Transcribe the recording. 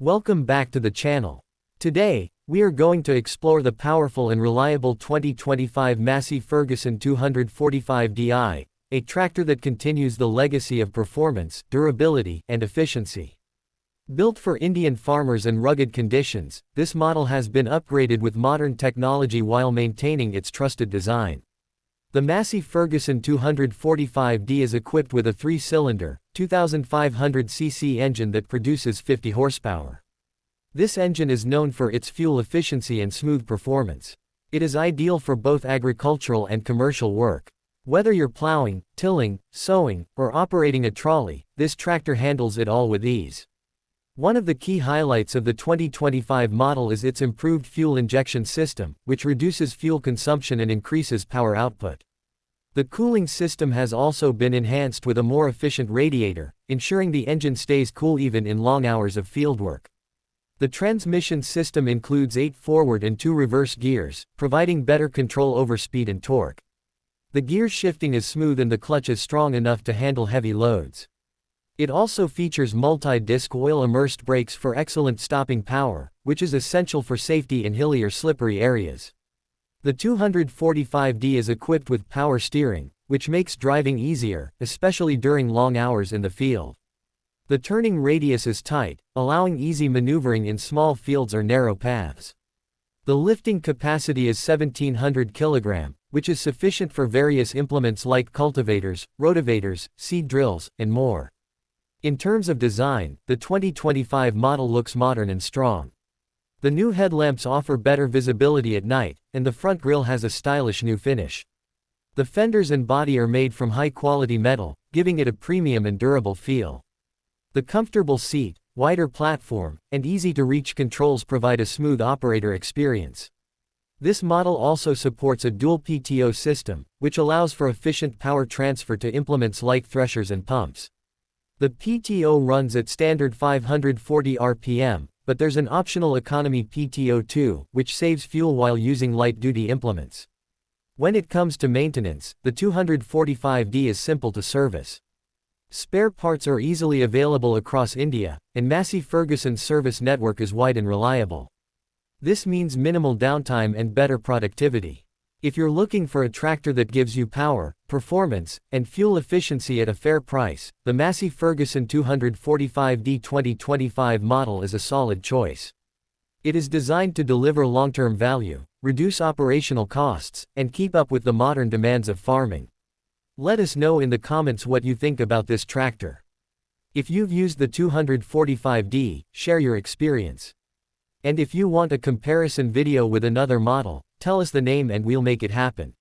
Welcome back to the channel. Today, we are going to explore the powerful and reliable 2025 Massey Ferguson 245Di, a tractor that continues the legacy of performance, durability, and efficiency. Built for Indian farmers and rugged conditions, this model has been upgraded with modern technology while maintaining its trusted design. The Massey Ferguson 245D is equipped with a 3-cylinder, 2,500cc engine that produces 50 horsepower. This engine is known for its fuel efficiency and smooth performance. It is ideal for both agricultural and commercial work. Whether you're plowing, tilling, sowing, or operating a trolley, this tractor handles it all with ease. One of the key highlights of the 2025 model is its improved fuel injection system, which reduces fuel consumption and increases power output. The cooling system has also been enhanced with a more efficient radiator, ensuring the engine stays cool even in long hours of fieldwork. The transmission system includes 8 forward and 2 reverse gears, providing better control over speed and torque. The gear shifting is smooth and the clutch is strong enough to handle heavy loads. It also features multi-disc oil-immersed brakes for excellent stopping power, which is essential for safety in hilly or slippery areas. The 245D is equipped with power steering, which makes driving easier, especially during long hours in the field. The turning radius is tight, allowing easy maneuvering in small fields or narrow paths. The lifting capacity is 1,700 kg, which is sufficient for various implements like cultivators, rotavators, seed drills, and more. In terms of design, the 2025 model looks modern and strong. The new headlamps offer better visibility at night, and the front grille has a stylish new finish. The fenders and body are made from high-quality metal, giving it a premium and durable feel. The comfortable seat, wider platform, and easy-to-reach controls provide a smooth operator experience. This model also supports a dual PTO system, which allows for efficient power transfer to implements like threshers and pumps. The PTO runs at standard 540 RPM, but there's an optional economy PTO too, which saves fuel while using light-duty implements. When it comes to maintenance, the 245D is simple to service. Spare parts are easily available across India, and Massey Ferguson's service network is wide and reliable. This means minimal downtime and better productivity. If you're looking for a tractor that gives you power, performance, and fuel efficiency at a fair price, the Massey Ferguson 245D 2025 model is a solid choice. It is designed to deliver long-term value, reduce operational costs, and keep up with the modern demands of farming. Let us know in the comments what you think about this tractor. If you've used the 245D, share your experience. And if you want a comparison video with another model, tell us the name and we'll make it happen.